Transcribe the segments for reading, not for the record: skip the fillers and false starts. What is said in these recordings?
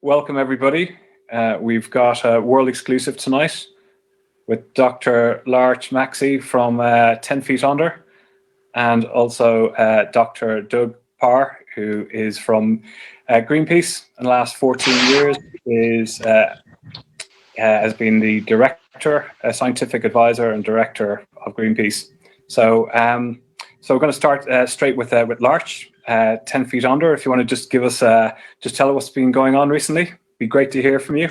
welcome everybody. We've got a world exclusive tonight with Dr. Larch Maxey from 10 Feet Under, and also Dr. Doug Parr, who is from Greenpeace. In the last 14 years has been the director, scientific advisor and director of Greenpeace. So we're going to start straight with Larch, 10 Feet Under. If you want to just give us, just tell us what's been going on recently. Be great to hear from you.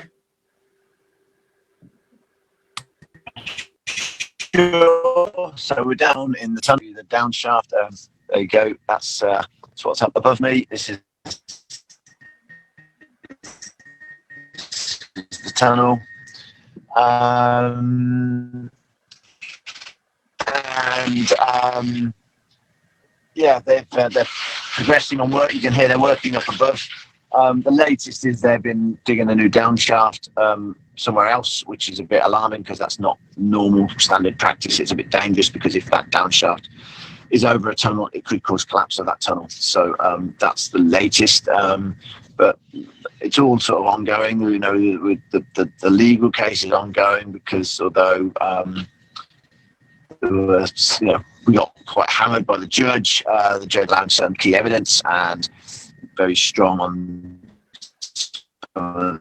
Sure. So we're down in the tunnel, the down shaft. There you go. That's what's up above me. This is the tunnel. Yeah, they're progressing on work. You can hear they're working up above. The latest is they've been digging a new down shaft somewhere else, which is a bit alarming because that's not normal standard practice. It's a bit dangerous because if that down shaft is over a tunnel, it could cause collapse of that tunnel. So that's the latest. But it's all sort of ongoing. You know, the legal case is ongoing because although we got quite hammered by the judge allowed some key evidence and very strong on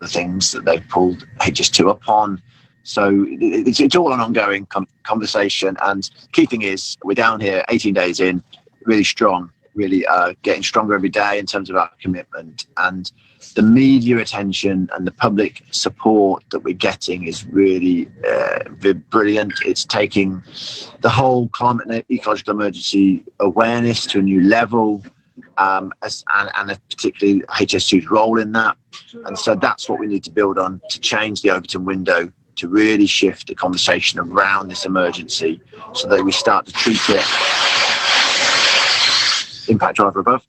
the things that they've pulled HS2 up on. So it's all an ongoing conversation. And key thing is we're down here 18 days in, really strong, really getting stronger every day in terms of our commitment. And the media attention and the public support that we're getting is really brilliant. It's taking the whole climate and ecological emergency awareness to a new level, and particularly HS2's role in that. And so that's what we need to build on to change the Overton window, to really shift the conversation around this emergency so that we start to treat it, impact driver above,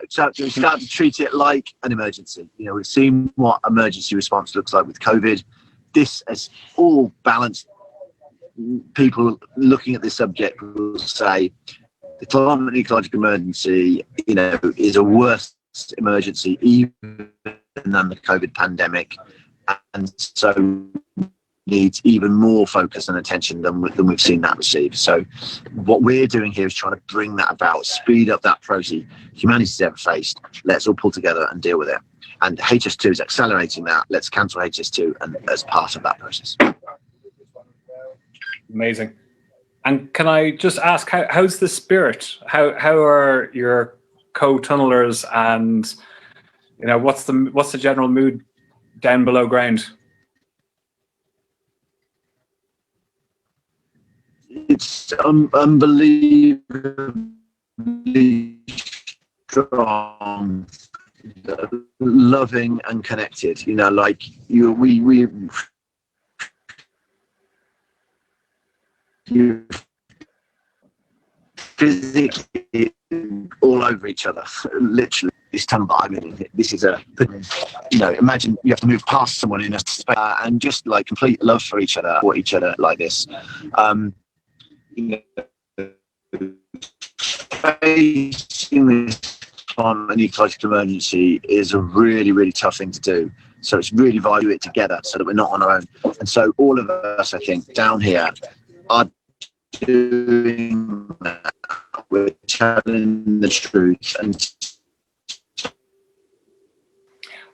so we start to treat it like an emergency. You know, we've seen what emergency response looks like with COVID. This is all balanced. People looking at this subject will say the climate and ecological emergency, you know, is a worse emergency even than the COVID pandemic, and so needs even more focus and attention than we've seen that receive. So what we're doing here is trying to bring that about, speed up that process humanity's ever faced. Let's all pull together and deal with it. And HS2 is accelerating that. Let's cancel HS2 and as part of that process. Amazing. And can I just ask, how's the spirit? How are your co-tunnelers, and you know, what's the general mood down below ground? It's unbelievably strong, loving and connected. You know, like we physically all over each other, literally. This tunnel that I'm in, this is imagine you have to move past someone in a space and just like complete love for each other, like this. Facing this climate and ecological emergency is a really, really tough thing to do. So it's really vital to do it together so that we're not on our own. And so all of us, I think, down here are doing that. We're telling the truth. And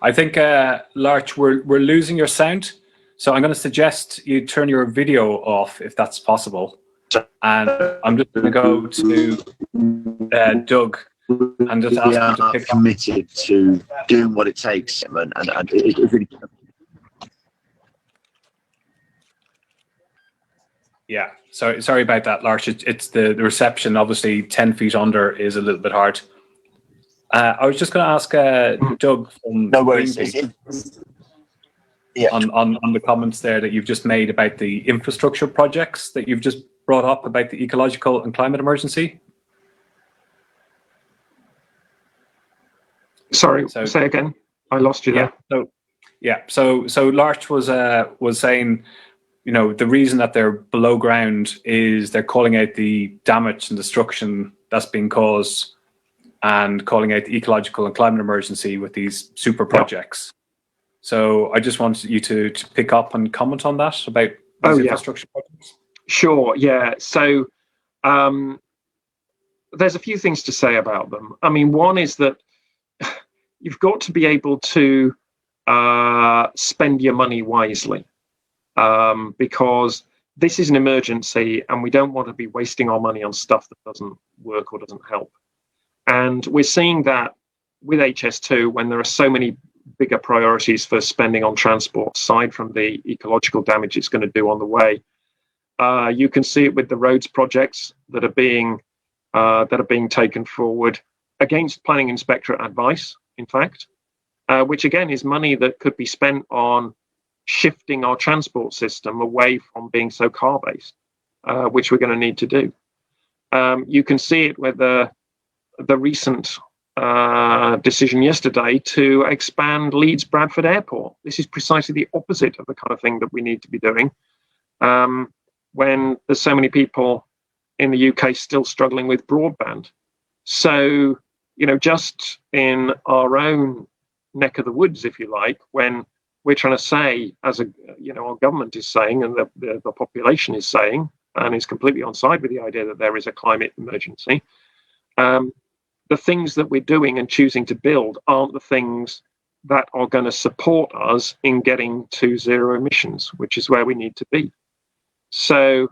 I think, Larch, we're losing your sound. So I'm going to suggest you turn your video off if that's possible. And I'm just going to go to Doug and just ask him to pick up. Committed to doing what it takes, and it really. Yeah, sorry about that, Larch. It's the reception. Obviously, 10 feet under is a little bit hard. I was just going to ask Doug from no worries. Yeah. On the comments there that you've just made about the infrastructure projects that you've just brought up about the ecological and climate emergency. Sorry, say again. I lost you there. So Larch was saying, you know, the reason that they're below ground is they're calling out the damage and destruction that's being caused, and calling out the ecological and climate emergency with these super projects. So I just wanted you to pick up and comment on that about these infrastructure projects. Sure, yeah. So there's a few things to say about them. I mean, one is that you've got to be able to spend your money wisely, because this is an emergency and we don't want to be wasting our money on stuff that doesn't work or doesn't help. And we're seeing that with HS2 when there are so many bigger priorities for spending on transport, aside from the ecological damage it's going to do on the way. You can see it with the roads projects that are being taken forward against planning inspectorate advice, in fact, which again is money that could be spent on shifting our transport system away from being so car-based, which we're going to need to do. You can see it with the recent decision yesterday to expand Leeds Bradford Airport. This is precisely the opposite of the kind of thing that we need to be doing when there's so many people in the UK still struggling with broadband. So, just in our own neck of the woods, if you like, when we're trying to say, as our government is saying, and the population is saying, and is completely on side with the idea that there is a climate emergency, the things that we're doing and choosing to build aren't the things that are going to support us in getting to zero emissions, which is where we need to be. So,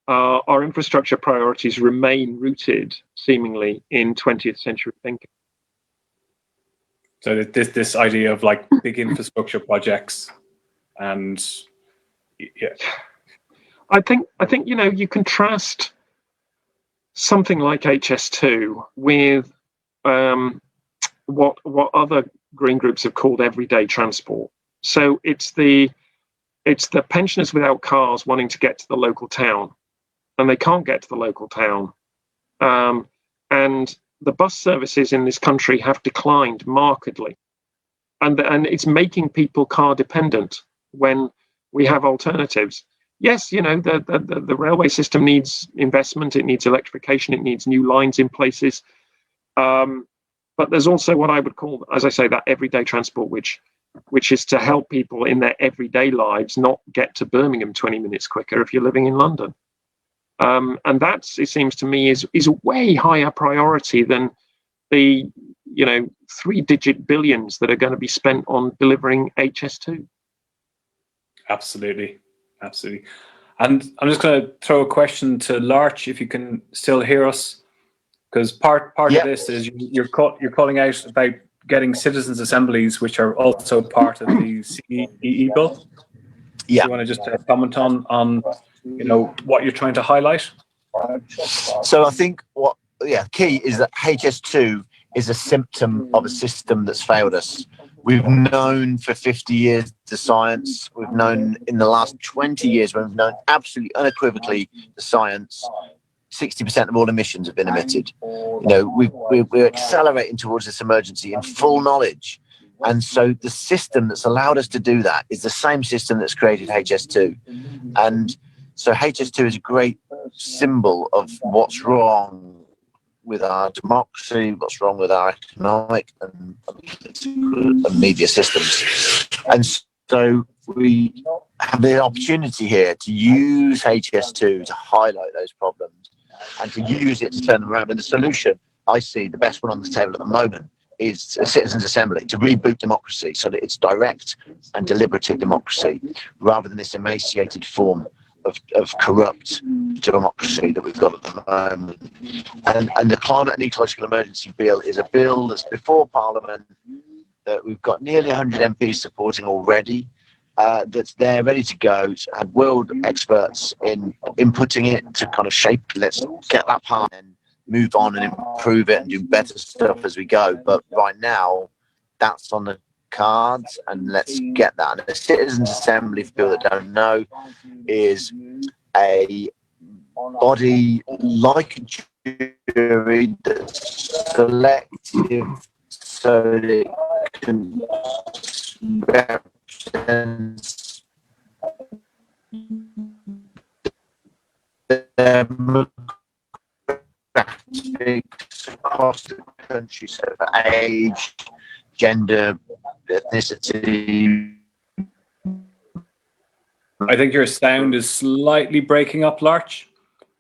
our infrastructure priorities remain rooted, seemingly, in 20th century thinking. So this idea of like big infrastructure projects, and I think you contrast something like HS2 with what other green groups have called everyday transport. So it's the pensioners without cars wanting to get to the local town, and they can't get to the local town. And the bus services in this country have declined markedly. And it's making people car dependent when we have alternatives. Yes, the railway system needs investment, it needs electrification, it needs new lines in places. But there's also what I would call, as I say, that everyday transport, which is to help people in their everyday lives not get to Birmingham 20 minutes quicker if you're living in London. And that, it seems to me, is a way higher priority than the 3-digit billions that are going to be spent on delivering HS2. Absolutely. And I'm just going to throw a question to Larch, if you can still hear us, because part of this is you're calling out about getting citizens' assemblies, which are also part of the CEE bill. Yeah. Do you want to just comment on what you're trying to highlight? So I think key is that HS2 is a symptom of a system that's failed us. We've known for 50 years the science. We've known in the last 20 years, when we've known absolutely unequivocally the science, 60% of all emissions have been emitted. We're accelerating towards this emergency in full knowledge. And so the system that's allowed us to do that is the same system that's created HS2. And so HS2 is a great symbol of what's wrong with our democracy, what's wrong with our economic and media systems. And so we have the opportunity here to use HS2 to highlight those problems and to use it to turn them around. And the solution, I see, the best one on the table at the moment, is a citizens' assembly, to reboot democracy so that it's direct and deliberative democracy, rather than this emaciated form of corrupt democracy that we've got at the moment. And the climate and ecological emergency bill is a bill that's before Parliament, that we've got nearly 100 MPs supporting already, that's there ready to go, and world experts in inputting it to kind of shape. Let's get that part and move on and improve it and do better stuff as we go. But right now, that's on the cards, and let's get that. And the Citizens' Assembly, for people that don't know, is a body like a jury that's selective so that it can represent demographics across the country, so for age, gender, ethnicity. I think your sound is slightly breaking up, Larch.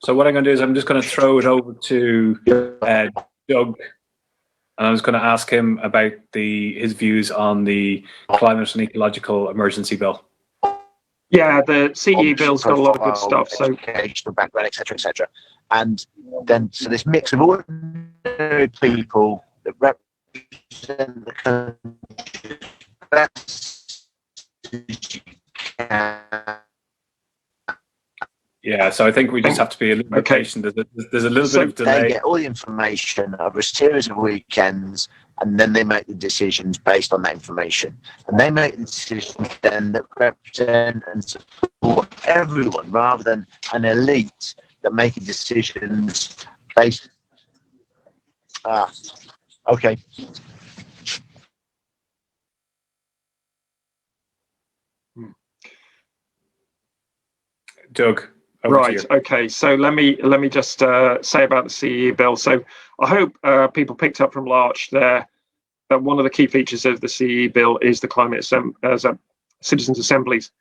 So what I'm going to do is I'm just going to throw it over to Doug, and I'm just going to ask him about his views on the climate and ecological emergency bill. Yeah, the CE bill's got a lot of good stuff. So educational background, etc., etc. And then so this mix of ordinary people that represent the country best as you can. Yeah, so I think we just have to be a little bit patient. There's a little bit of delay. They get all the information over a series of weekends, and then they make the decisions based on that information. And they make the decisions then that represent and support everyone, rather than an elite that make decisions based. Okay. Doug. Right. Okay. So let me just say about the CE bill. So I hope people picked up from Larch there that one of the key features of the CE bill is the citizens' assemblies,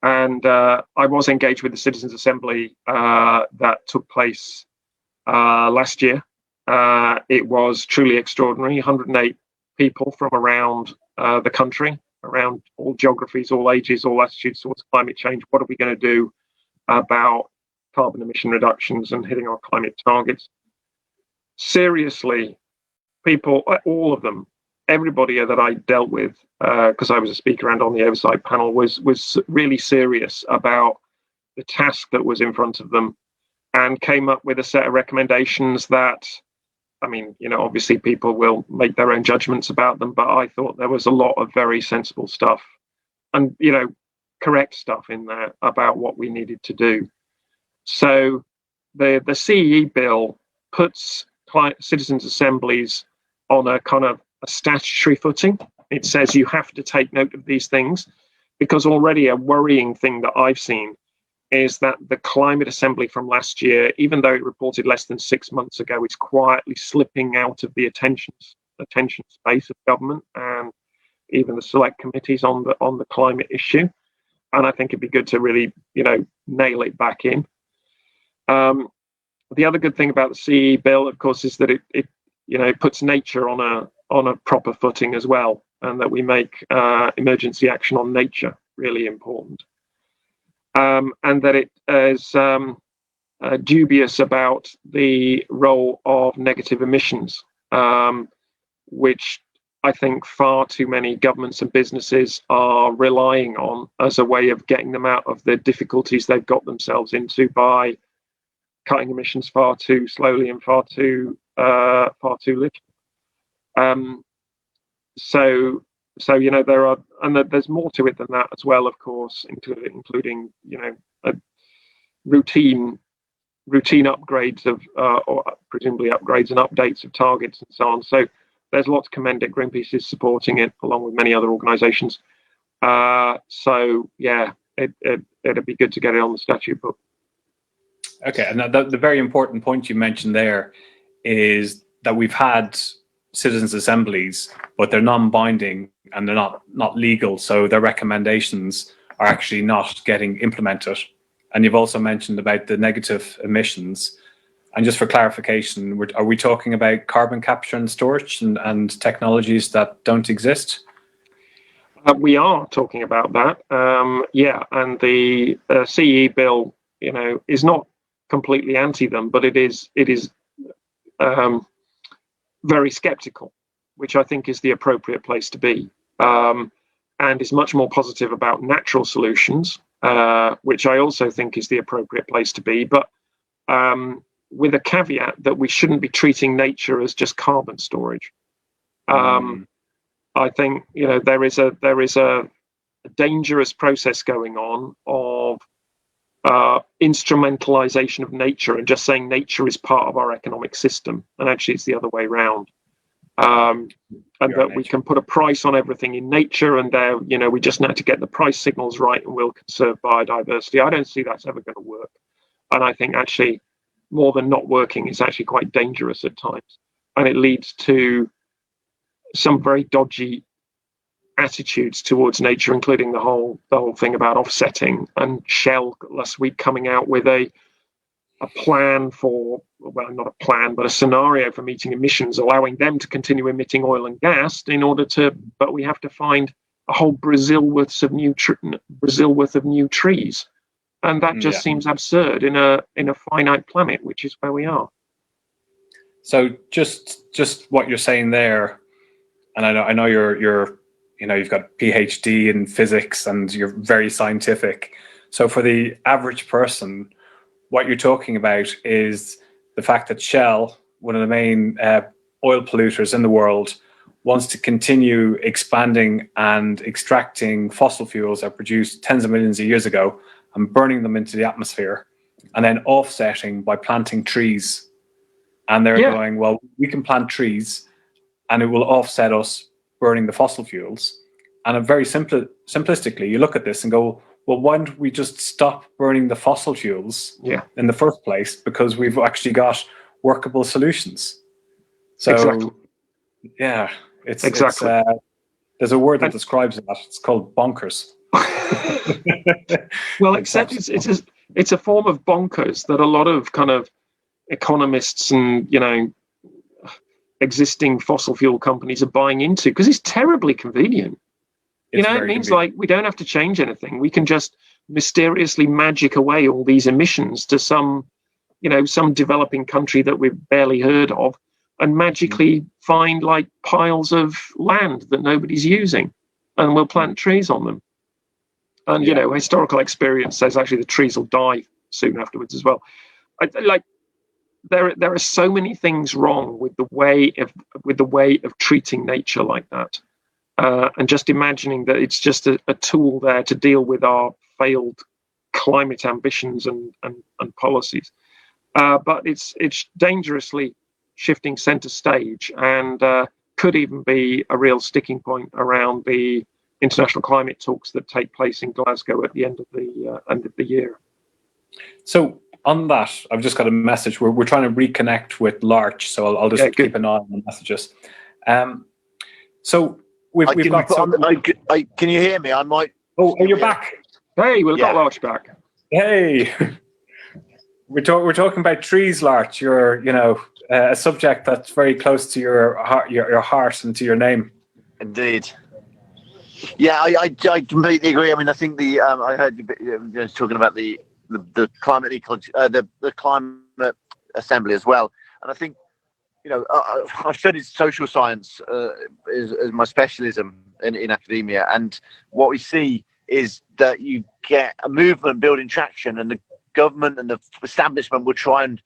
and I was engaged with the citizens' assembly that took place last year. It was truly extraordinary. 108 people from around the country, around all geographies, all ages, all attitudes towards climate change. What are we going to do about carbon emission reductions and hitting our climate targets? Seriously, people, all of them, everybody that I dealt with, because I was a speaker and on the oversight panel, was really serious about the task that was in front of them, and came up with a set of recommendations that, I mean, obviously people will make their own judgments about them, but I thought there was a lot of very sensible stuff and, correct stuff in there about what we needed to do. So the CE bill puts citizens' assemblies on a kind of a statutory footing. It says you have to take note of these things, because already a worrying thing that I've seen is that the climate assembly from last year, even though it reported less than 6 months ago, is quietly slipping out of the attention space of government and even the select committees on the climate issue. And I think it'd be good to really, nail it back in. The other good thing about the CE bill, of course, is that it puts nature on a proper footing as well, and that we make emergency action on nature really important. And that it is dubious about the role of negative emissions, which I think far too many governments and businesses are relying on as a way of getting them out of the difficulties they've got themselves into by cutting emissions far too slowly and far too little. So there are, and there's more to it than that as well, of course, including routine upgrades of or presumably upgrades and updates of targets and so on. So there's a lot to commend it. Greenpeace is supporting it along with many other organisations. So yeah, it'd be good to get it on the statute book. Okay, and the very important point you mentioned there is that we've had citizens' assemblies, but they're non-binding and they're not legal, so their recommendations are actually not getting implemented. And you've also mentioned about the negative emissions. And just for clarification, are we talking about carbon capture and storage and technologies that don't exist? We are talking about that, yeah. And the CE bill, is not completely anti them, but it is very sceptical, which I think is the appropriate place to be, and is much more positive about natural solutions, which I also think is the appropriate place to be, but with a caveat that we shouldn't be treating nature as just carbon storage. I think there is a dangerous process going on of instrumentalization of nature and just saying nature is part of our economic system, and actually it's the other way around. And that we can put a price on everything in nature, and there, we just need to get the price signals right, and we'll conserve biodiversity. I don't see that's ever going to work, and I think actually, more than not working, it's actually quite dangerous at times, and it leads to some very dodgy attitudes towards nature, including the whole thing about offsetting, and Shell last week coming out with a plan for, well, not a plan, but a scenario for meeting emissions, allowing them to continue emitting oil and gas but we have to find a whole Brazil worth of new trees. And that just seems absurd in a finite planet, which is where we are. So just what you're saying there, and I know you're you've got a PhD in physics and you're very scientific. So for the average person, what you're talking about is the fact that Shell, one of the main oil polluters in the world, wants to continue expanding and extracting fossil fuels that produced tens of millions of years ago and burning them into the atmosphere, and then offsetting by planting trees. And they're going, well, we can plant trees and it will offset us burning the fossil fuels. And very simplistically, you look at this and go, well, why don't we just stop burning the fossil fuels in the first place? Because we've actually got workable solutions. So, it's exactly. There's a word that describes that. It's called bonkers. Well, except it's a form of bonkers that a lot of kind of economists and existing fossil fuel companies are buying into, because it's terribly convenient. It means like we don't have to change anything. We can just mysteriously magic away all these emissions to some developing country that we've barely heard of, and magically find like piles of land that nobody's using, and we'll plant trees on them. And historical experience says actually the trees will die soon afterwards as well. There are so many things wrong with the way of treating nature like that. And just imagining that it's just a tool there to deal with our failed climate ambitions and policies. But it's dangerously shifting centre stage, and could even be a real sticking point around the international climate talks that take place in Glasgow at the end of the year. So on that, I've just got a message. We're trying to reconnect with Larch, so I'll just keep an eye on the messages. So we've got. Can you hear me? I might. Oh, you're back. Hey, we've got Larch back. Hey, we're talking about trees, Larch. You're a subject that's very close to your heart and to your name. Indeed. Yeah, I completely agree. I mean, I think I heard you talking about the climate ecology, the climate assembly as well, and I think I've studied social science is my specialism in academia, and what we see is that you get a movement building traction, and the government and the establishment will try and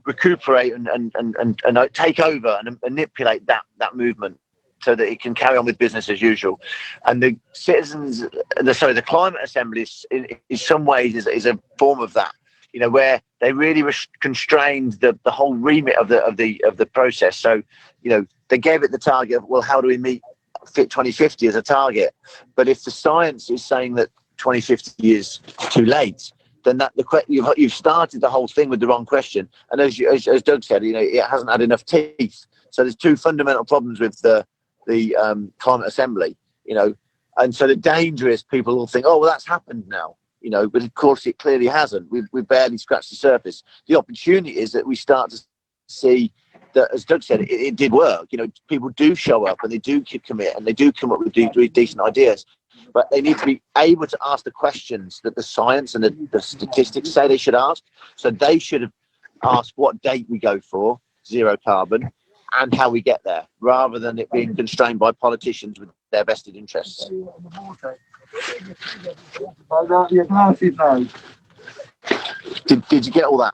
recuperate and take over and manipulate that movement so that it can carry on with business as usual. And the citizens, the climate assembly in some ways is a form of that, where they really constrained the whole remit of the process. So, they gave it the target of, well, how do we meet Fit 2050 as a target? But if the science is saying that 2050 is too late, then you've started the whole thing with the wrong question. And as Doug said, it hasn't had enough teeth. So there's two fundamental problems with the climate assembly, and so the danger is people will think, oh, well, that's happened now, but of course it clearly hasn't. We've barely scratched the surface. The opportunity is that we start to see that, as Doug said, it did work. People do show up and they do commit and they do come up with decent ideas, but they need to be able to ask the questions that the science and the statistics say they should ask. So they should have asked what date we go for zero carbon and how we get there, rather than it being constrained by politicians with their vested interests. Did you get all that?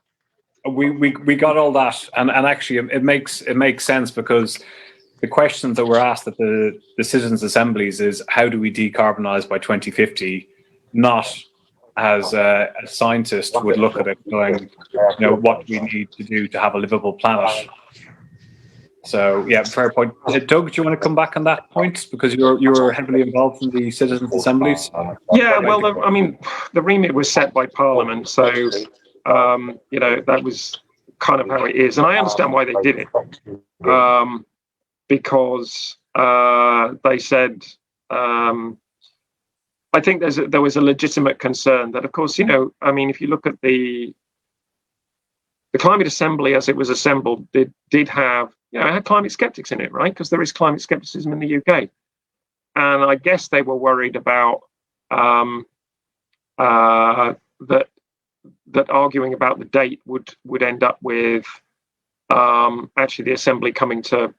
We got all that, and actually it makes sense, because the questions that were asked at the citizens' assemblies is, how do we decarbonize by 2050, not as a scientist would look at it going, what we need to do to have a livable planet. So yeah, fair point. Doug, do you want to come back on that point, because you're heavily involved in the citizens' assemblies? Yeah, well, the remit was set by Parliament, so that was kind of how it is, and I understand why they did it, because they said I think there was a legitimate concern that, of course, you know, I mean, if you look at the Climate Assembly as it was assembled, did have, you know, it had climate skeptics in it, right? Because there is climate skepticism in the UK, and I guess they were worried about that arguing about the date would end up with actually the Assembly coming to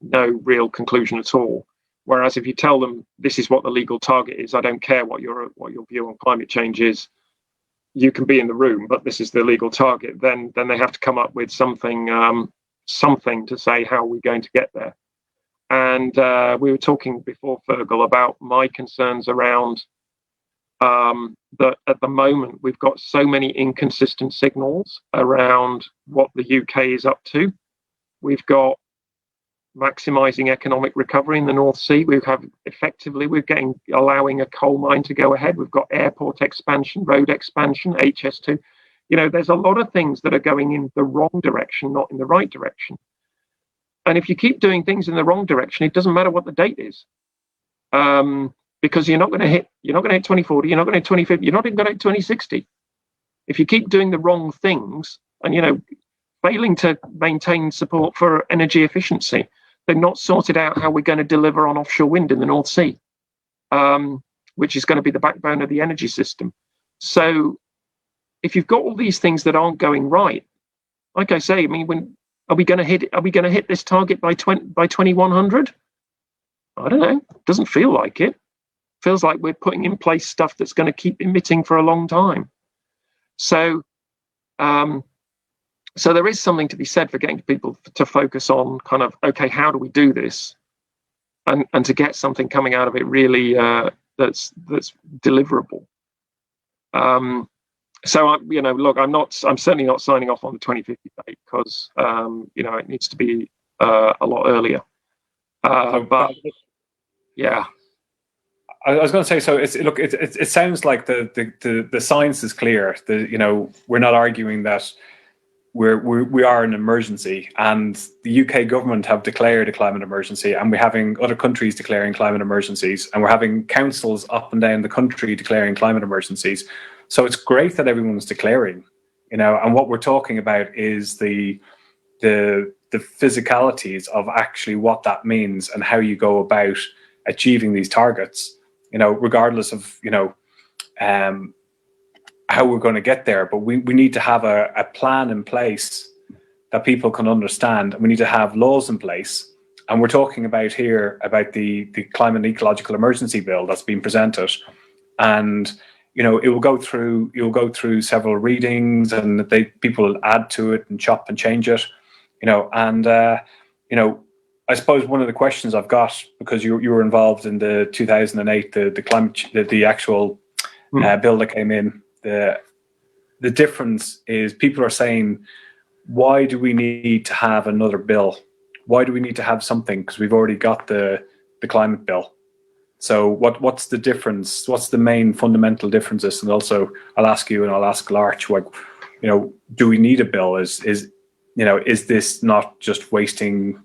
no real conclusion at all. Whereas if you tell them this is what the legal target is, I don't care what your view on climate change is, you can be in the room, but this is the legal target. Then they have to come up with something to say how we're going to get there. And we were talking before, Fergal, about my concerns around that at the moment we've got so many inconsistent signals around what the UK is up to. We've got maximising economic recovery in the North Sea. We're allowing a coal mine to go ahead. We've got airport expansion, road expansion, HS2. You know, there's a lot of things that are going in the wrong direction, not in the right direction. And if you keep doing things in the wrong direction, it doesn't matter what the date is, because you're not going to hit 2040, you're not going to hit 2050, you're not even going to hit 2060. If you keep doing the wrong things and, you know, failing to maintain support for energy efficiency, they've not sorted out how we're going to deliver on offshore wind in the North Sea, which is going to be the backbone of the energy system. So if you've got all these things that aren't going right, like I say, I mean, are we going to hit this target by 2100? I don't know. It doesn't feel like it. Feels like we're putting in place stuff that's going to keep emitting for a long time. So so there is something to be said for getting people to focus on kind of, okay, how do we do this, and to get something coming out of it really that's deliverable. So I'm certainly not signing off on the 2050 date, because it needs to be a lot earlier. But yeah. I was going to say, so it sounds like the science is clear. We're not arguing that we are in an emergency, and the UK government have declared a climate emergency, and we're having other countries declaring climate emergencies, and we're having councils up and down the country declaring climate emergencies. So it's great that everyone's declaring, and what we're talking about is the physicalities of actually what that means and how you go about achieving these targets, regardless of, how we're going to get there. But we need to have a plan in place that people can understand, and we need to have laws in place. And we're talking about here about the climate and ecological emergency bill that's been presented, and it will go through several readings, and people will add to it and chop and change it, I suppose one of the questions I've got, because you were involved in the 2008 the actual bill that came in. The difference is people are saying, why do we need to have another bill? Why do we need to have something? Because we've already got the climate bill. So what's the difference? What's the main fundamental differences? And also, I'll ask you and I'll ask Larch, do we need a bill? Is this not just wasting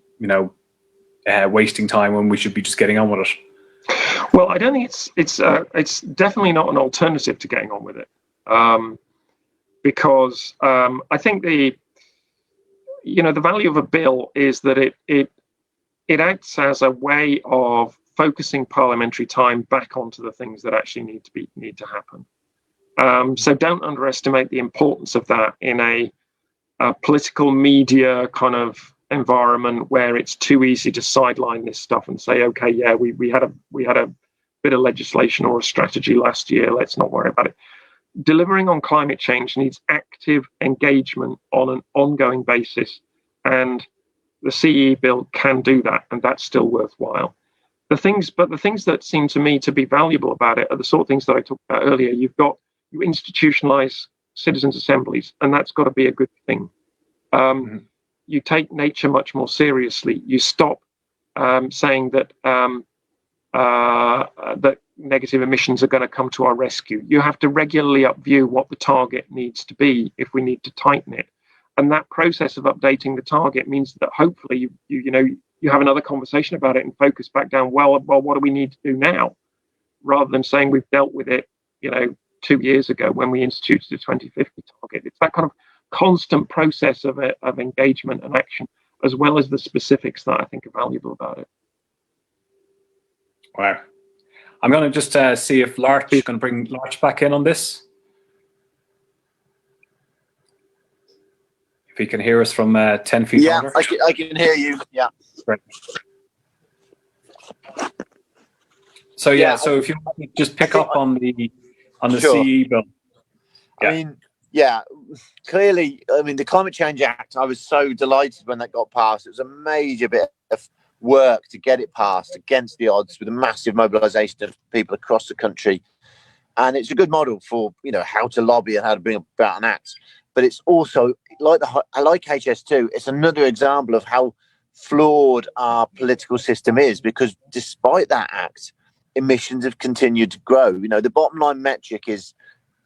time when we should be just getting on with it? Well, I don't think it's definitely not an alternative to getting on with it. Because I think the value of a bill is that it acts as a way of focusing parliamentary time back onto the things that actually need to happen. So don't underestimate the importance of that in a political media kind of environment where it's too easy to sideline this stuff and say, okay, yeah, we had a bit of legislation or a strategy last year, let's not worry about it. Delivering on climate change needs active engagement on an ongoing basis, and the CE bill can do that, and that's still worthwhile. The things that seem to me to be valuable about it are the sort of things that I talked about earlier. You institutionalize citizens' assemblies, and that's got to be a good thing. You take nature much more seriously. You stop saying that that negative emissions are going to come to our rescue. You have to regularly upview what the target needs to be if we need to tighten it. And that process of updating the target means that hopefully you have another conversation about it and focus back down, well, what do we need to do now? Rather than saying we've dealt with it, 2 years ago when we instituted the 2050 target. It's that kind of constant process of engagement and action, as well as the specifics that I think are valuable about it. Wow. I'm going to just see if Larch can bring Larch back in on this. If he can hear us from 10 feet under. Yeah, I can hear you. Yeah. Great. So so if you just pick up on the Sure. CE bill. Yeah. I mean, clearly, the Climate Change Act, I was so delighted when that got passed. It was a major bit of work to get it passed against the odds with a massive mobilisation of people across the country. And it's a good model for, how to lobby and how to bring about an act. But it's also, like HS2, it's another example of how flawed our political system is, because despite that act, emissions have continued to grow. The bottom line metric is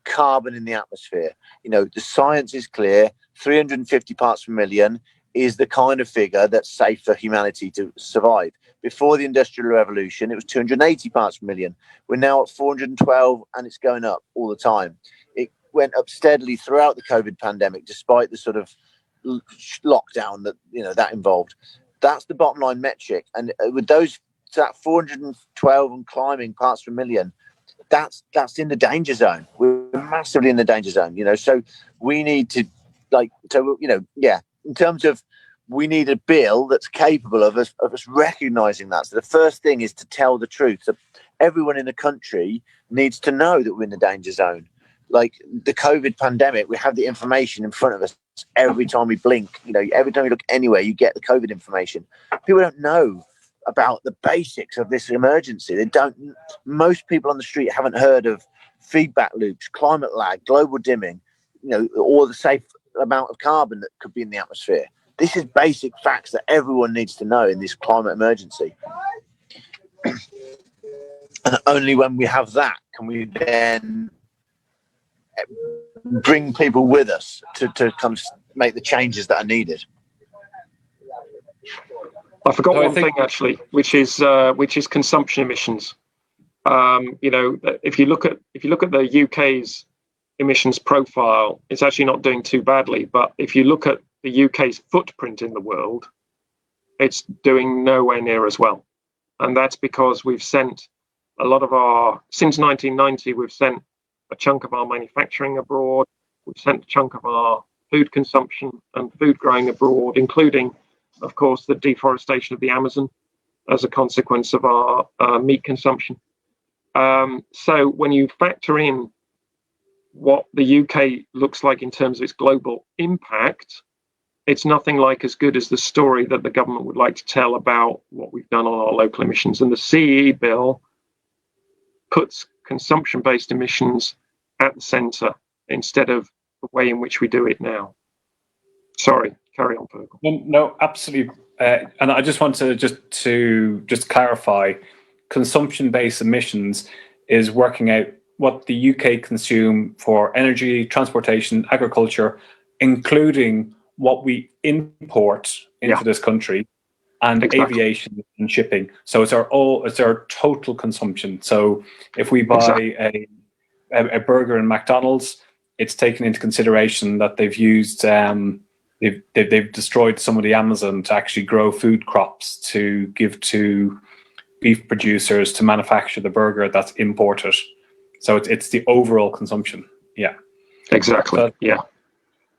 carbon in the atmosphere. The science is clear. 350 parts per million is the kind of figure that's safe for humanity to survive. Before the Industrial Revolution, it was 280 parts per million. We're now at 412, and it's going up all the time. It went up steadily throughout the COVID pandemic, despite the sort of lockdown that involved. That's the bottom line metric. And with that 412 and climbing parts per million, that's in the danger zone. We're massively in the danger zone, so we need to in terms of, we need a bill that's capable of us recognizing that. So the first thing is to tell the truth. So everyone in the country needs to know that we're in the danger zone. Like the COVID pandemic, we have the information in front of us every time we blink. Every time you look anywhere, you get the COVID information. People don't know about the basics of this emergency. Most people on the street haven't heard of feedback loops, climate lag, global dimming, or the safe amount of carbon that could be in the atmosphere. This is basic facts that everyone needs to know in this climate emergency. And only when we have that can we then bring people with us to kind of make the changes that are needed. I forgot one thing actually, which is consumption emissions. If you look at the UK's emissions profile, it's actually not doing too badly. But if you look at the UK's footprint in the world, it's doing nowhere near as well. And that's because we've sent since 1990, we've sent a chunk of our manufacturing abroad. We've sent a chunk of our food consumption and food growing abroad, including, of course, the deforestation of the Amazon as a consequence of our meat consumption. So when you factor in what the UK looks like in terms of its global impact, it's nothing like as good as the story that the government would like to tell about what we've done on our local emissions. And the CE bill puts consumption-based emissions at the centre instead of the way in which we do it now. Sorry, carry on, Fergal. No, absolutely. And I just want to just clarify, consumption-based emissions is working out what the UK consume for energy, transportation, agriculture, including what we import into this country, and aviation and shipping. So it's our total consumption. So if we buy a burger in McDonald's, it's taken into consideration that they've used they've destroyed some of the Amazon to actually grow food crops to give to beef producers to manufacture the burger that's imported. So it's the overall consumption. Yeah, exactly.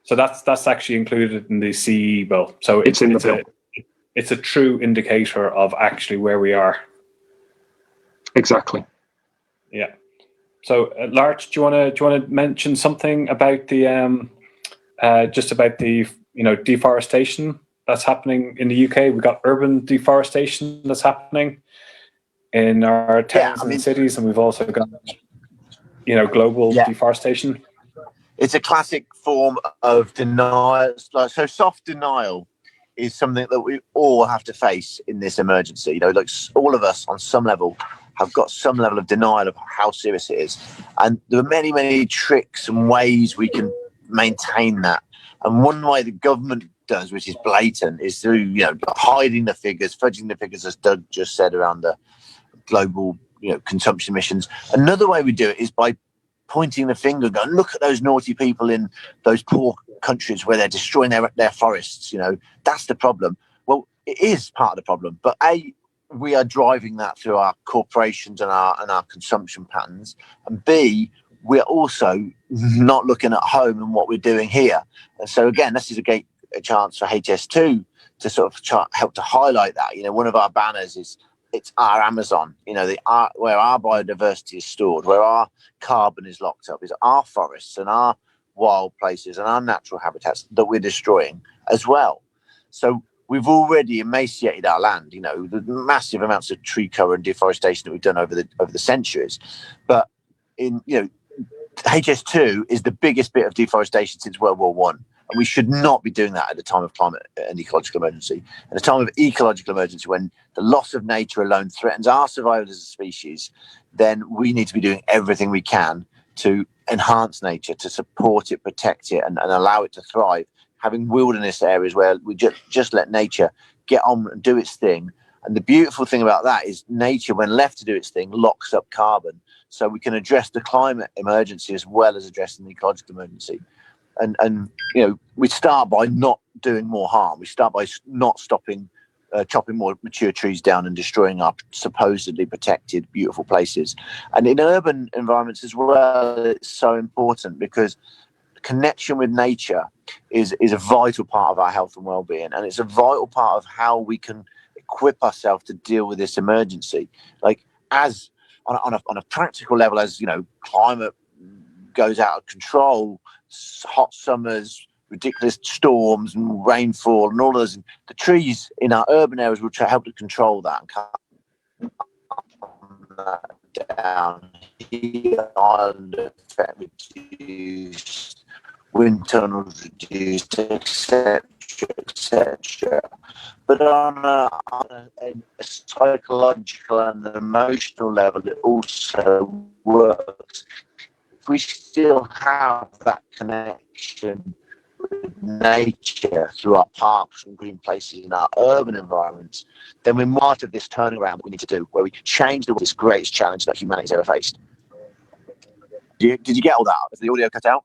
So that's actually included in the CE bill. So it's in the bill. It's a true indicator of actually where we are. Exactly. Yeah. So, Larch, do you want to mention something about the just about the deforestation that's happening in the UK? We've got urban deforestation that's happening in our towns and cities, and we've also got global deforestation. It's a classic form of denial. So soft denial is something that we all have to face in this emergency. Like all of us on some level have got some level of denial of how serious it is. And there are many, many tricks and ways we can maintain that. And one way the government does, which is blatant, is through, you know, hiding the figures, fudging the figures, as Doug just said, around the global, you know, consumption emissions. Another way we do it is by pointing the finger, going, look at those naughty people in those poor countries where they're destroying their forests. You know, that's the problem. Well, it is part of the problem, but we are driving that through our corporations and our consumption patterns, and B, we're also not looking at home and what we're doing here. And so again, this is a chance for HS2 to sort of help to highlight that. You know, one of our banners is, it's our Amazon, you know, where our biodiversity is stored, where our carbon is locked up, is our forests and our wild places and our natural habitats that we're destroying as well. So we've already emaciated our land, you know, the massive amounts of tree cover and deforestation that we've done over the centuries. But HS2 is the biggest bit of deforestation since World War One. And we should not be doing that at a time of climate and ecological emergency. At a time of ecological emergency, when the loss of nature alone threatens our survival as a species, then we need to be doing everything we can to enhance nature, to support it, protect it, and allow it to thrive. Having wilderness areas where we just let nature get on and do its thing. And the beautiful thing about that is nature, when left to do its thing, locks up carbon. So we can address the climate emergency as well as addressing the ecological emergency. And you know, we start by not doing more harm. We start by not stopping chopping more mature trees down and destroying our supposedly protected, beautiful places. And in urban environments as well, it's so important because connection with nature is a vital part of our health and well-being, and it's a vital part of how we can equip ourselves to deal with this emergency. Like, as on a practical level, as you know, climate goes out of control, hot summers, ridiculous storms and rainfall and all those, the trees in our urban areas will help to control that and calm that down. Heat island effect reduced, wind tunnels reduced, etc., etc. But on a psychological and an emotional level, it also works. If we still have that connection with nature through our parks and green places in our urban environments, then we're part of this turnaround that we need to do, where we change this greatest challenge that humanity's ever faced. Did you get all that? Is the audio cut out?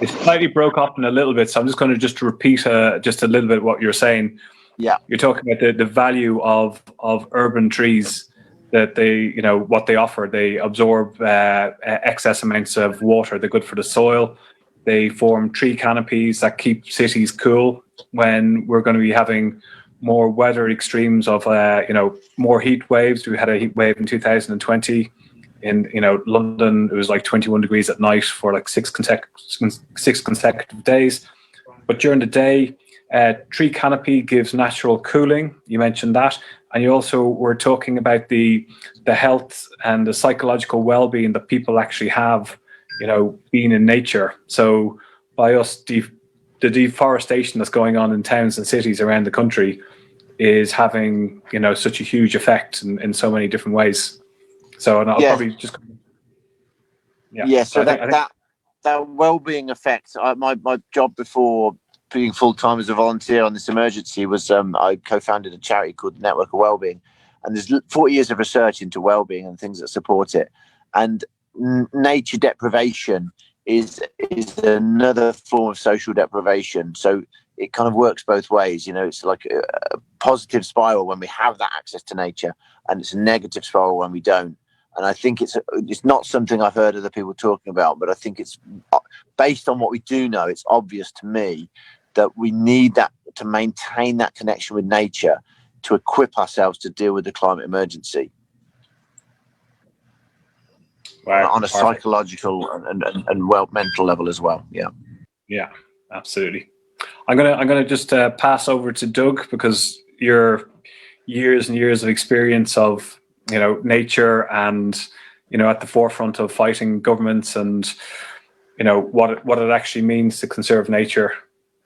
It slightly broke up in a little bit, so I'm just going to repeat just a little bit what you're saying. Yeah, you're talking about the value of urban trees, that they, you know, what they offer. They absorb excess amounts of water. They're good for the soil. They form tree canopies that keep cities cool when we're going to be having more weather extremes of, you know, more heat waves. We had a heat wave in 2020 in, you know, London. It was like 21 degrees at night for like six consecutive days. But during the day, tree canopy gives natural cooling. You mentioned that. And you also were talking about the health and the psychological well-being that people actually have, you know, being in nature. So by us, the deforestation that's going on in towns and cities around the country is having, you know, such a huge effect in so many different ways. So, and I'll probably just... Yeah, so that well-being effect, my job before being full-time as a volunteer on this emergency was I co-founded a charity called Network of Wellbeing, and there's 40 years of research into wellbeing and things that support it. And nature deprivation is another form of social deprivation. So it kind of works both ways. You know, it's like a positive spiral when we have that access to nature, and it's a negative spiral when we don't. And I think it's not something I've heard other people talking about, but I think it's based on what we do know. It's obvious to me that we need that to maintain that connection with nature to equip ourselves to deal with the climate emergency. Wow, on a psychological and mental level as well. Yeah, absolutely. I'm gonna just pass over to Doug, because your years and years of experience of, you know, nature and, you know, at the forefront of fighting governments and, you know, what it actually means to conserve nature.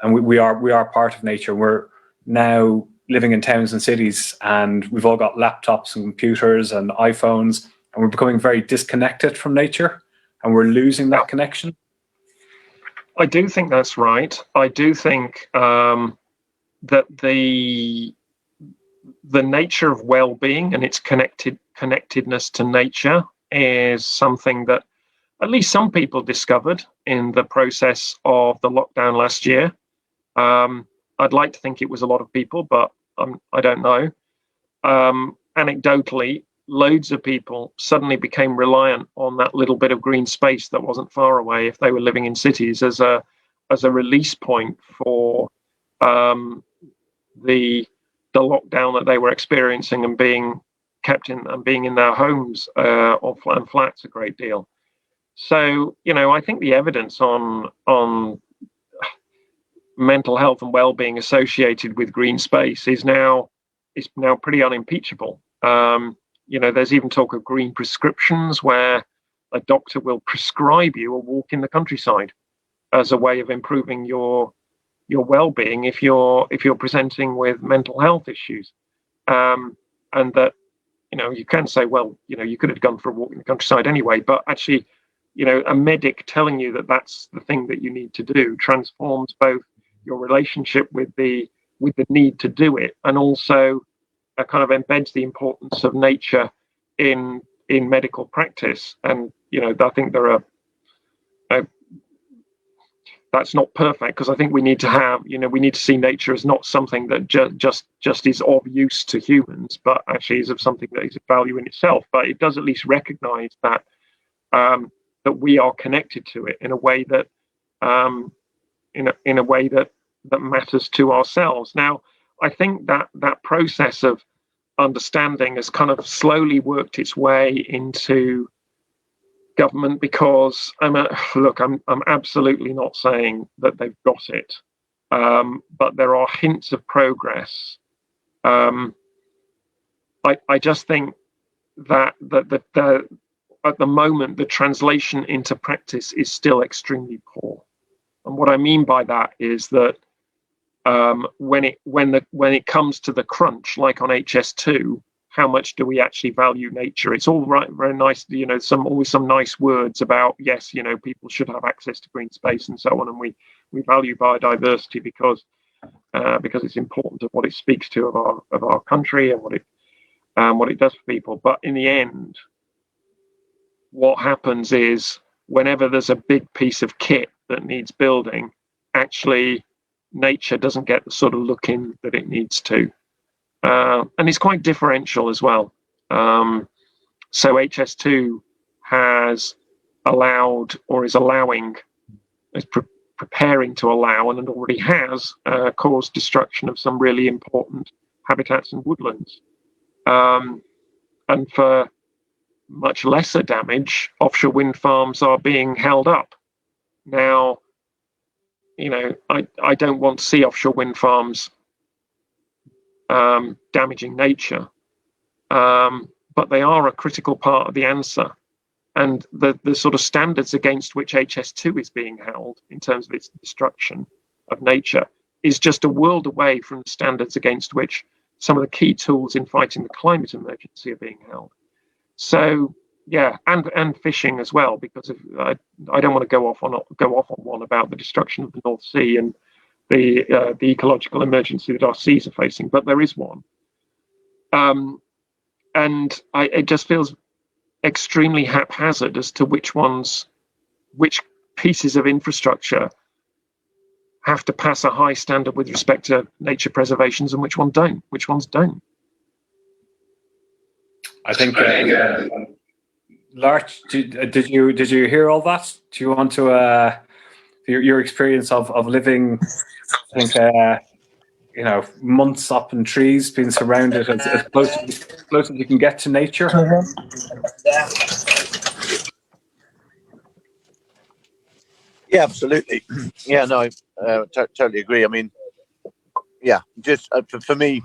And we are part of nature. We're now living in towns and cities, and we've all got laptops and computers and iPhones, and we're becoming very disconnected from nature, and we're losing that connection. I do think that's right. I do think that the nature of well-being and its connectedness to nature is something that at least some people discovered in the process of the lockdown last year. I'd like to think it was a lot of people, but I don't know. Anecdotally, loads of people suddenly became reliant on that little bit of green space that wasn't far away if they were living in cities as a release point for the lockdown that they were experiencing and being kept in and being in their homes or flats a great deal. So, I think the evidence on mental health and well-being associated with green space is now pretty unimpeachable. There's even talk of green prescriptions where a doctor will prescribe you a walk in the countryside as a way of improving your well-being if you're presenting with mental health issues, and that you can say, well, you could have gone for a walk in the countryside anyway, but actually, a medic telling you that that's the thing that you need to do transforms both your relationship with the need to do it, and also kind of embeds the importance of nature in medical practice. And I think there are that's not perfect, because I think we need to see nature as not something that just is of use to humans, but actually is of something that is of value in itself. But it does at least recognize that that we are connected to it in a way that in a way that matters to ourselves. Now, I think that process of understanding has kind of slowly worked its way into government, because I'm absolutely not saying that they've got it, but there are hints of progress. I just think that at the moment the translation into practice is still extremely poor, and what I mean by that is that when it comes to the crunch, like on HS2, how much do we actually value nature? It's all right, very nice, always some nice words about, yes, people should have access to green space and so on, and we value biodiversity because it's important to what it speaks to of our country and what it does for people. But in the end, what happens is, whenever there's a big piece of kit that needs building, actually nature doesn't get the sort of look in that it needs to. And it's quite differential as well. So HS2 has allowed, or is allowing, is preparing to allow, and it already has caused destruction of some really important habitats and woodlands. And for much lesser damage, offshore wind farms are being held up. Now, I don't want to see offshore wind farms damaging nature, but they are a critical part of the answer. And the sort of standards against which HS2 is being held in terms of its destruction of nature is just a world away from the standards against which some of the key tools in fighting the climate emergency are being held. So yeah, and fishing as well, because I don't want to go off on one about the destruction of the North Sea and the ecological emergency that our seas are facing, but there is one, and it just feels extremely haphazard as to which pieces of infrastructure have to pass a high standard with respect to nature preservations and which ones don't. I think Larch, did you hear all that? Do you want to your experience of living, I think months up in trees, being surrounded as close as you can get to nature? Yeah, absolutely. Yeah, no, I totally agree. I mean, yeah, just for me,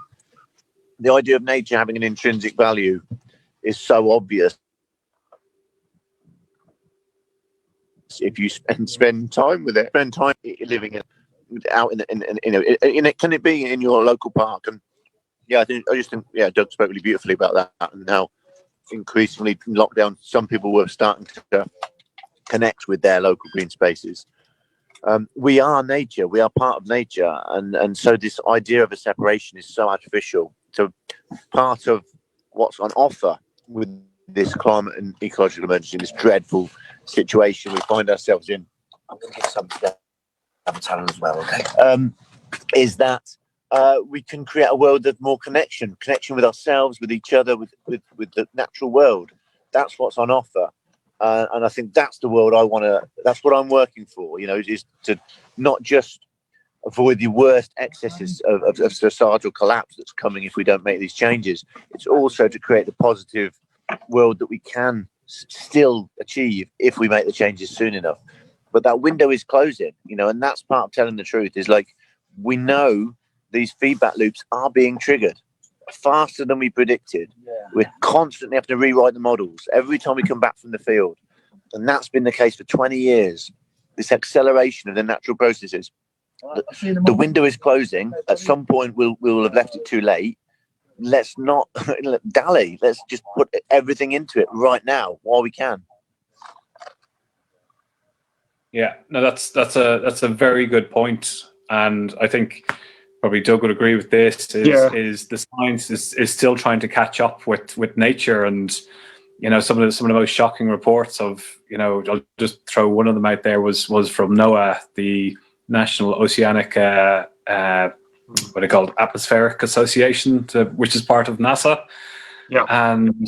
the idea of nature having an intrinsic value is so obvious if you spend time with it, spend time living out in it. Can it be in your local park? And yeah, I just think Doug spoke really beautifully about that, and how increasingly in lockdown some people were starting to connect with their local green spaces. We are nature. We are part of nature, and so this idea of a separation is so artificial. So part of what's on offer with this climate and ecological emergency, this dreadful situation we find ourselves in, I'm going to give some to Talon as well, okay? Is that we can create a world of more connection with ourselves, with each other, with the natural world. That's what's on offer. And I think that's the world that's what I'm working for, is to not just avoid the worst excesses of societal collapse that's coming if we don't make these changes. It's also to create the positive world that we can still achieve if we make the changes soon enough. But that window is closing, and that's part of telling the truth, is like, we know these feedback loops are being triggered faster than we predicted. We're constantly having to rewrite the models every time we come back from the field. And that's been the case for 20 years, this acceleration of the natural processes. The window is closing. At some point, we'll have left it too late. Let's not dally. Let's just put everything into it right now while we can. Yeah, no, that's a very good point, and I think probably Doug would agree with this. Is the science is still trying to catch up with nature, and some of the most shocking reports of I'll just throw one of them out there was from NOAA, the National Oceanic what are called Atmospheric Association, which is part of NASA. Yeah, and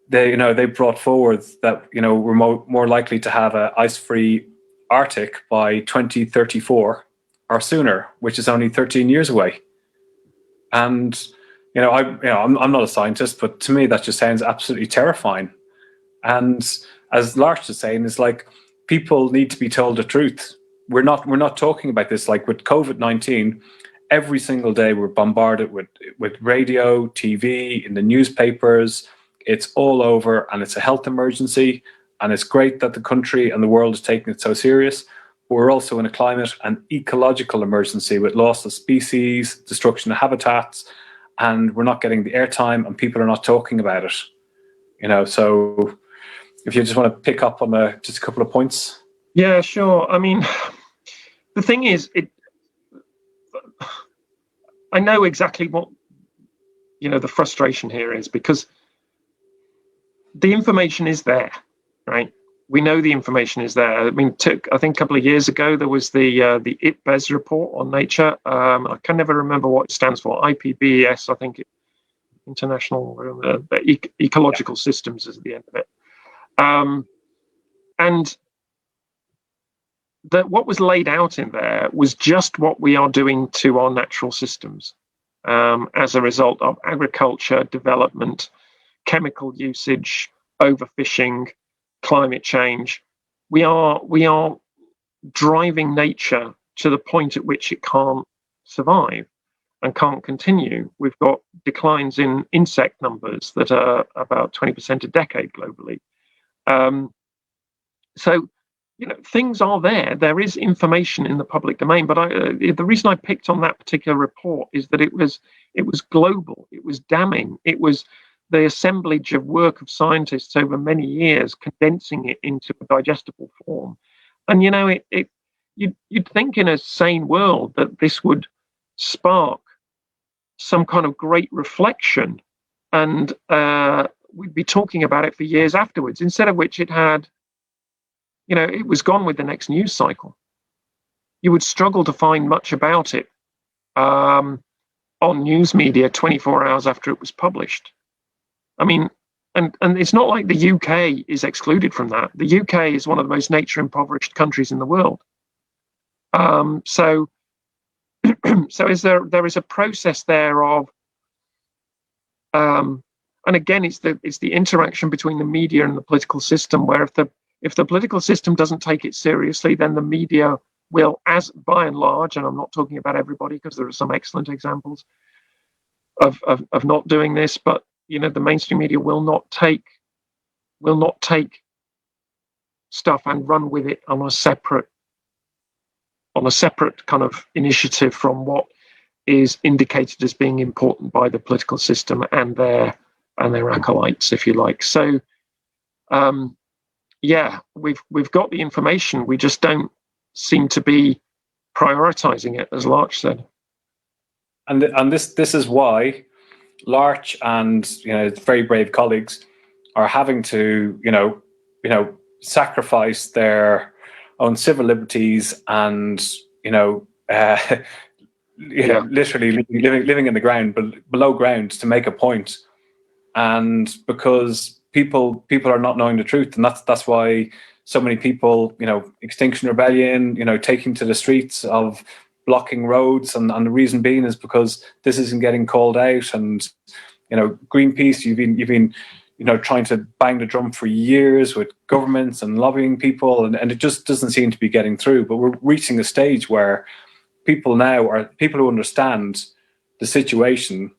they brought forward that we're more likely to have an ice-free Arctic by 2034 or sooner, which is only 13 years away. And I'm not a scientist, but to me that just sounds absolutely terrifying. And as Larch is saying, it's like people need to be told the truth. We're not talking about this like with COVID-19. Every single day we're bombarded with radio, TV, in the newspapers. It's all over, and it's a health emergency, and it's great that the country and the world is taking it so serious. But we're also in a climate and ecological emergency with loss of species, destruction of habitats, and we're not getting the airtime, and people are not talking about it. So if you just want to pick up on just a couple of points. Yeah, sure. I mean, the thing is, I know exactly what the frustration here is, because the information is there, right? We know the information is there. I mean, I think a couple of years ago there was the IPBES report on nature. I can never remember what it stands for. IPBES, I think, International Ecological Systems is at the end of it. And what was laid out in there was just what we are doing to our natural systems as a result of agriculture, development, chemical usage, overfishing, climate change. We are driving nature to the point at which it can't survive and can't continue. We've got declines in insect numbers that are about 20% a decade globally. So things are there. There is information in the public domain, but the reason I picked on that particular report is that it was global. It was damning. It was the assemblage of work of scientists over many years, condensing it into a digestible form. And you'd think in a sane world that this would spark some kind of great reflection, and we'd be talking about it for years afterwards. Instead of which, it had, it was gone with the next news cycle. You would struggle to find much about it on news media 24 hours after it was published. I mean, and it's not like the UK is excluded from that. The UK is one of the most nature impoverished countries in the world. So there is a process there of, and again, it's the interaction between the media and the political system, where if the political system doesn't take it seriously, then the media will, as by and large, and I'm not talking about everybody because there are some excellent examples of not doing this, but the mainstream media will not take stuff and run with it on a separate kind of initiative from what is indicated as being important by the political system and their acolytes, if you like. So we've got the information. We just don't seem to be prioritizing it, as Larch said. And this is why Larch and very brave colleagues are having to sacrifice their own civil liberties and literally living in the ground, below ground, to make a point. And because people are not knowing the truth, and that's why so many people, Extinction Rebellion, taking to the streets, of blocking roads, and the reason being is because this isn't getting called out. And Greenpeace, you've been trying to bang the drum for years with governments and lobbying people, and it just doesn't seem to be getting through. But we're reaching a stage where people who understand the situation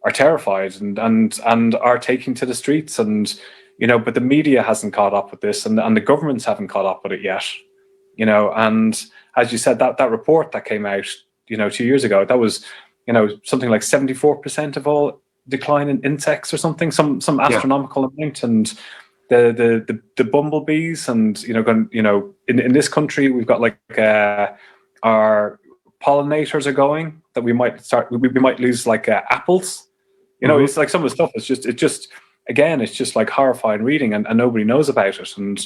are terrified and are taking to the streets, and but the media hasn't caught up with this, and the governments haven't caught up with it yet. And as you said, that report that came out 2 years ago, that was something like 74% of all decline in insects or something, some astronomical amount. And the bumblebees, and in this country we've got our pollinators are going, that we might lose apples. It's like some of the stuff it's just like horrifying reading, and nobody knows about it. And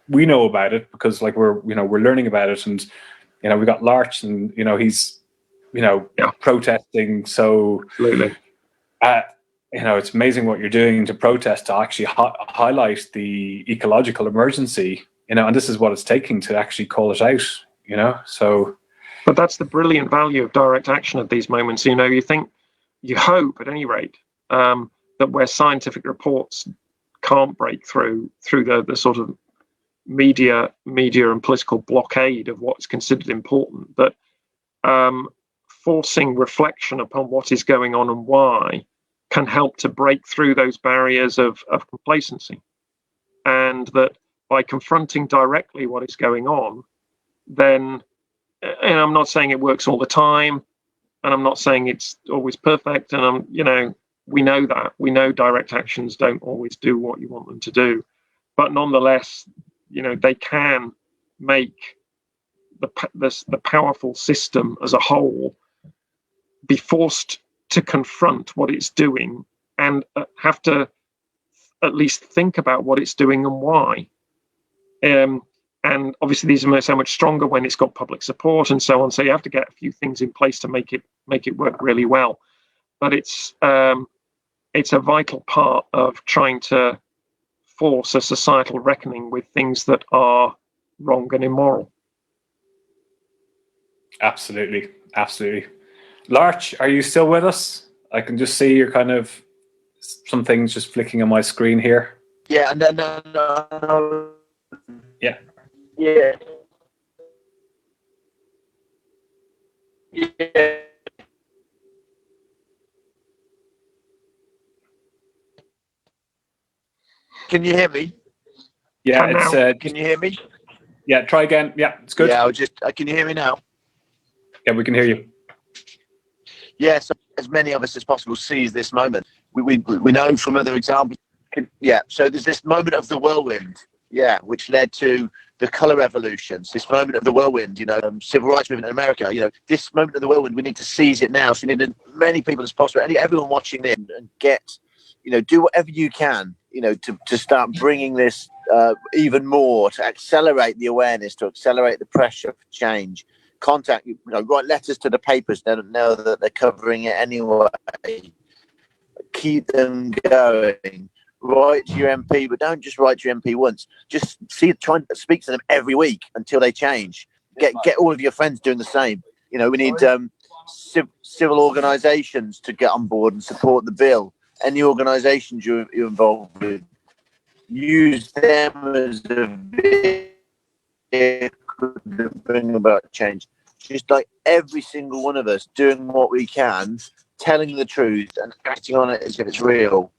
we know about it because we're learning about it. And we got Larch, and he's protesting. So absolutely, it's amazing what you're doing to protest, to actually highlight the ecological emergency. And this is what it's taking to actually call it out. So. But that's the brilliant value of direct action at these moments. You hope, at any rate, that where scientific reports can't break through the sort of media and political blockade of what's considered important, that forcing reflection upon what is going on and why can help to break through those barriers of complacency. And that by confronting directly what is going on, then, and I'm not saying it works all the time, and I'm not saying it's always perfect, and we know that. We know direct actions don't always do what you want them to do. But nonetheless, they can make the powerful system as a whole be forced to confront what it's doing, and have to at least think about what it's doing and why. And obviously these are so much stronger when it's got public support and so on. So you have to get a few things in place to make it work really well. But it's a vital part of trying to force a societal reckoning with things that are wrong and immoral. Absolutely. Larch, are you still with us? I can just see you're kind of some things just flicking on my screen here. Yeah, no. Yeah. Yeah. Can you hear me? Yeah, it's. Can you hear me? Yeah, try again. Yeah, it's good. Yeah, can you hear me now? Yeah, we can hear you. Yeah, so as many of us as possible seize this moment. We know from other examples. Yeah, so there's this moment of the whirlwind. Yeah, which led to the colour revolutions. This moment of the whirlwind, civil rights movement in America. This moment of the whirlwind, we need to seize it now. So we need as many people as possible, everyone watching this, and get, do whatever you can, to start bringing this even more, to accelerate the awareness, to accelerate the pressure for change. Contact, write letters to the papers. They don't know that they're covering it anyway. Keep them going. Write to your MP, but don't just write to your MP once. Just try and speak to them every week until they change. Get all of your friends doing the same. We need civil organisations to get on board and support the bill. Any organisations you're involved with, use them as a vehicle to bring about change. Just like every single one of us doing what we can, telling the truth and acting on it as if it's real.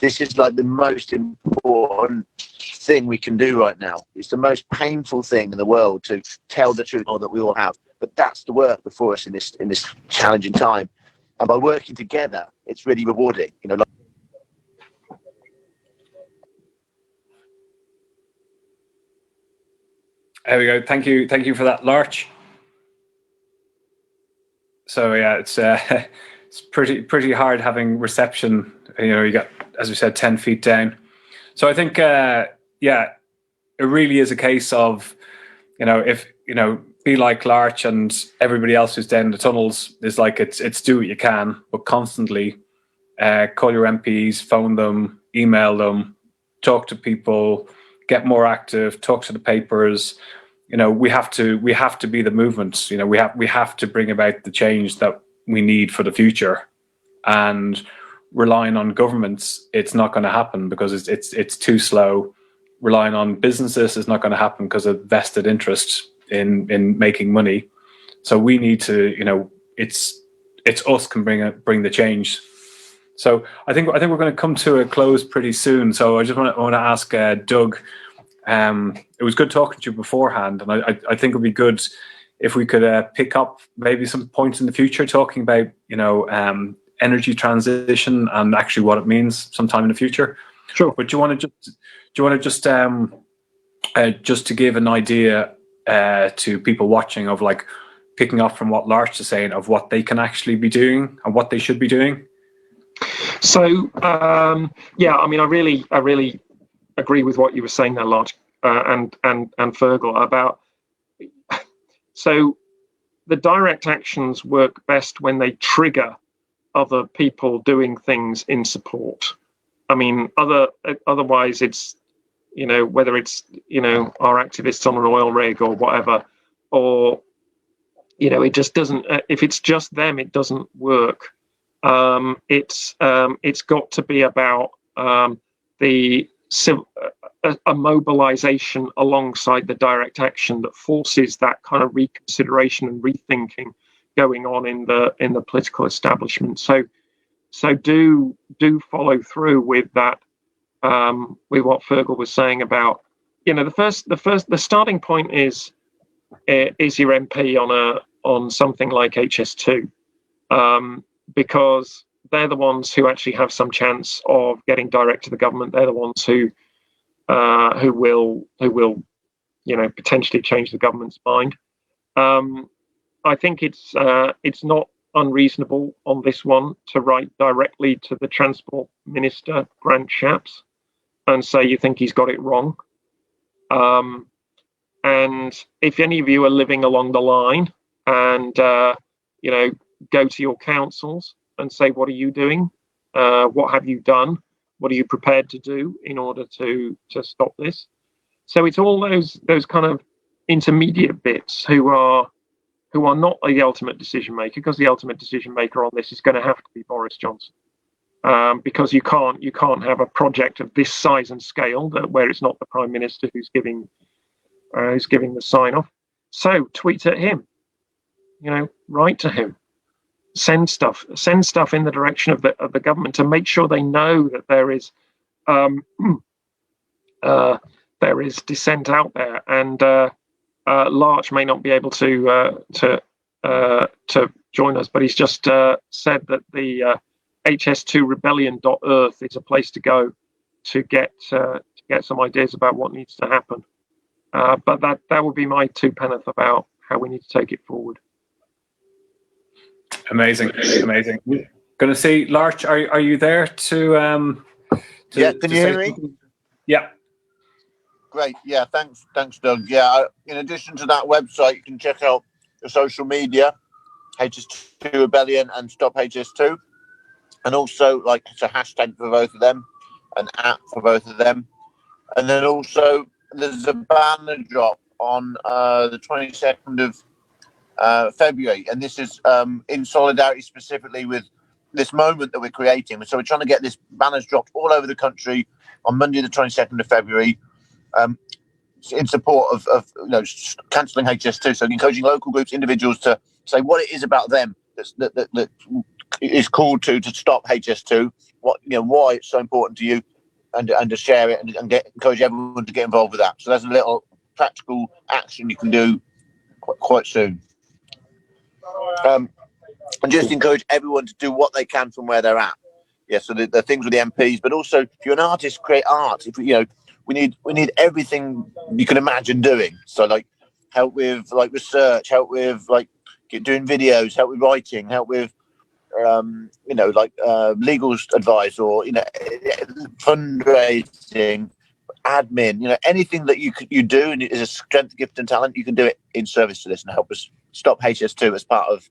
This is like the most important thing we can do right now. It's the most painful thing in the world to tell the truth that we all have. But that's the work before us in this challenging time. And by working together, it's really rewarding. There we go. Thank you for that, Larch. So yeah, it's it's pretty hard having reception. You got, as we said, 10 feet down. So I think yeah, it really is a case of if be like Larch and everybody else who's down in the tunnels is like it's do what you can, but constantly call your MPs, phone them, email them, talk to people, get more active, talk to the papers. We have to be the movement. We have to bring about the change that we need for the future. And relying on governments, it's not going to happen because it's too slow. Relying on businesses is not going to happen because of vested interests in making money. So we need to, it's us can bring the change. So I think we're going to come to a close pretty soon. So I just want to ask Doug. It was good talking to you beforehand, and I think it would be good if we could pick up maybe some points in the future talking about energy transition and actually what it means sometime in the future. Sure. But do you want to just to give an idea to people watching of like picking up from what Larch is saying of what they can actually be doing and what they should be doing? So yeah, I mean, I really agree with what you were saying there, Larch, and Fergal about. So the direct actions work best when they trigger other people doing things in support. I mean, otherwise it's whether it's our activists on an oil rig or whatever, or it just doesn't. If it's just them, it doesn't work. It's got to be about a mobilization alongside the direct action that forces that kind of reconsideration and rethinking going on in the political establishment. So do follow through with that, with what Fergal was saying about the starting point is your MP on something like HS2, because they're the ones who actually have some chance of getting direct to the government. They're the ones who will potentially change the government's mind. I think it's not unreasonable on this one to write directly to the Transport Minister, Grant Shapps, and say you think he's got it wrong. And if any of you are living along the line and go to your councils and say, what are you doing? What have you done? What are you prepared to do in order to stop this? So it's all those kind of intermediate bits who are not the ultimate decision maker, because the ultimate decision maker on this is going to have to be Boris Johnson, because you can't have a project of this size and scale where it's not the Prime Minister who's giving the sign off. So tweet at him, write to him. Send stuff in the direction of the government to make sure they know that there is dissent out there. And Larch may not be able to join us, but he's just said that the HS2 Rebellion.earth is a place to go to get some ideas about what needs to happen. But that would be my two penneth about how we need to take it forward. Amazing. Going to see Larch. Are you there to yeah, can you hear me? Yeah. Great. Yeah, thanks, Doug. Yeah, in addition to that website, you can check out the social media, HS2 Rebellion and Stop HS2, and also it's a hashtag for both of them, an app for both of them, and then also there's a banner drop on the 22nd of February, and this is in solidarity specifically with this moment that we're creating. So we're trying to get this banners dropped all over the country on Monday the 22nd of February in support of cancelling HS2. So encouraging local groups, individuals to say what it is about them that is called to stop HS2, why it's so important to you, and to share it and encourage everyone to get involved with that. So there's a little practical action you can do quite soon. And just encourage everyone to do what they can from where they're at. Yeah, so the things with the MPs, but also if you're an artist, create art. If we need everything you can imagine doing. So help with like research, help with like doing videos, help with writing, help with legal advice, or fundraising, admin, anything that you do and is a strength, gift and talent, you can do it in service to this and help us stop HS2 as part of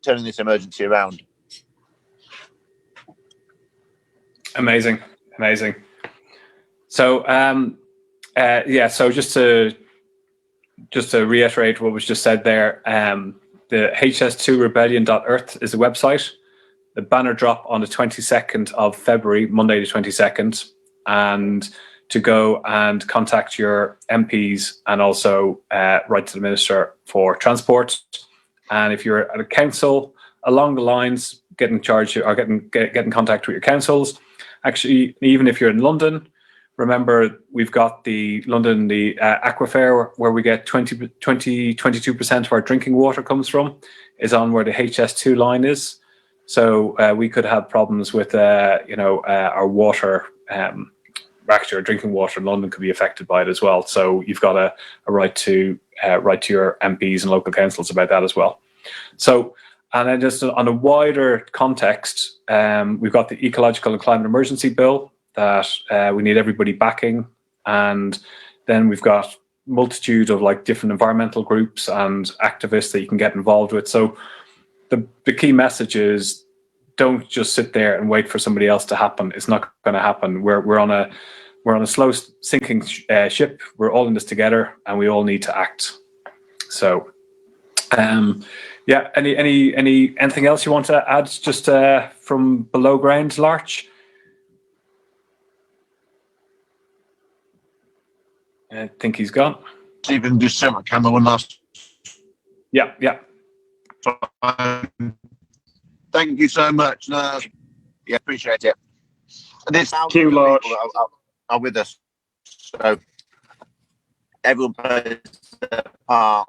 turning this emergency around. Amazing. So so just to reiterate what was just said there, the HS2 Rebellion.earth is the website. The banner drop on the 22nd of February, Monday the 22nd, and to go and contact your MPs and also write to the Minister for Transport. And if you're at a council along the lines, get in charge or get in contact with your councils. Actually, even if you're in London, remember we've got the aquifer where we get 22% of our drinking water comes from, is on where the HS2 line is. So we could have problems with our water. Actually, our drinking water in London could be affected by it as well. So you've got a right to write to your MPs and local councils about that as well. So, and then just on a wider context, we've got the Ecological and Climate Emergency Bill that we need everybody backing, and then we've got multitude of like different environmental groups and activists that you can get involved with. So the key message is, don't just sit there and wait for somebody else to happen. It's not going to happen. We're on a slow sinking ship. We're all in this together, and we all need to act. So, anything else you want to add just from below ground, Larch? I think he's gone. Stephen, just set my camera one last. Yeah. Thank you so much. Appreciate it. And there's Thank you, Larch. are with us, so everyone plays their part.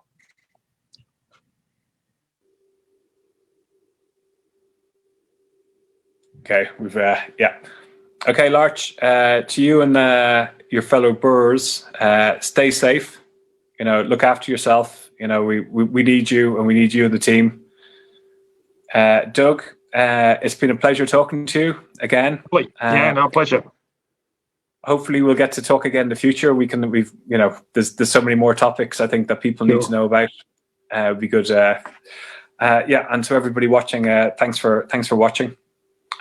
Okay, we've Okay, Larch, to you and your fellow Burrs, stay safe. Look after yourself. We need you, and we need you and the team. Doug, it's been a pleasure talking to you again. Pleasure. Hopefully we'll get to talk again in the future. There's so many more topics I think that people need to know about. It'd be good. And to everybody watching, thanks for watching,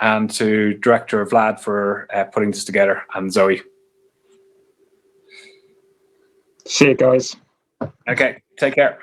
and to Director Vlad for putting this together, and Zoe. See you guys. Okay, take care.